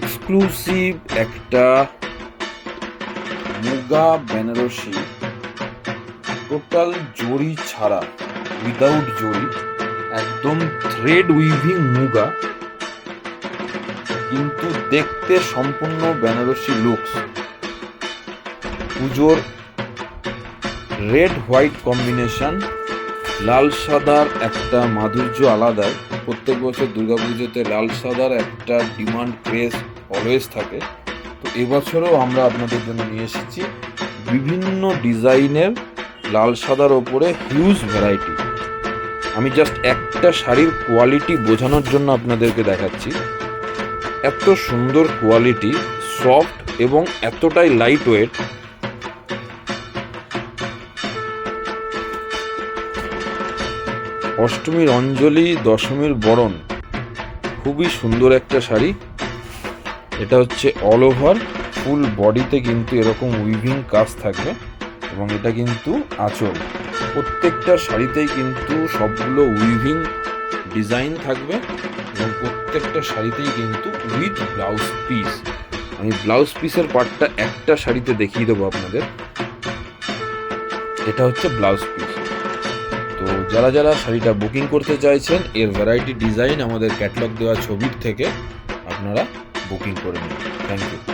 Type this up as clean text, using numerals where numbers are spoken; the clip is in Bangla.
এক্সক্লুসিভ একটা মুগা বেনারসি, টোটাল জরি ছাড়া, উইদাউট জরি, একদম থ্রেড উইভিং মুগা, কিন্তু দেখতে সম্পূর্ণ বেনারসি লুকস। পুজোর রেড হোয়াইট কম্বিনেশন, লাল সাদার একটা মাধুর্য আলাদাই। প্রত্যেক বছর দুর্গাপুজোতে লাল সাদার একটা ডিমান্ড ক্রেজ অলওয়েজ থাকে। তো এবছরও আমরা আপনাদের জন্য নিয়ে এসেছি বিভিন্ন ডিজাইনের লাল সাদার ওপরে হিউজ ভ্যারাইটি। আমি জাস্ট একটা শাড়ির কোয়ালিটি বোঝানোর জন্য আপনাদেরকে দেখাচ্ছি। এত সুন্দর কোয়ালিটি, সফট এবং এতটাই লাইট ওয়েট। অষ্টমীর অঞ্জলি, দশমীর বরণ, খুবই সুন্দর একটা শাড়ি। এটা হচ্ছে অল ওভার ফুল বডিতে কিন্তু এরকম উইভিং কাজ থাকবে, এবং এটা কিন্তু আঁচল। প্রত্যেকটা শাড়িতেই কিন্তু সবগুলো উইভিং ডিজাইন থাকবে, এবং প্রত্যেকটা শাড়িতেই কিন্তু উইথ ব্লাউজ পিস। আমি ব্লাউজ পিসের পার্টটা একটা শাড়িতে দেখিয়ে দেবো আপনাদের। এটা হচ্ছে ব্লাউজ পিস। তো যারা যারা শাড়িটা বুকিং করতে চাইছেন, এর ভ্যারাইটি ডিজাইন আমাদের ক্যাটালগ দেওয়া ছবির থেকে আপনারা বুকিং করে নিন। Thank you.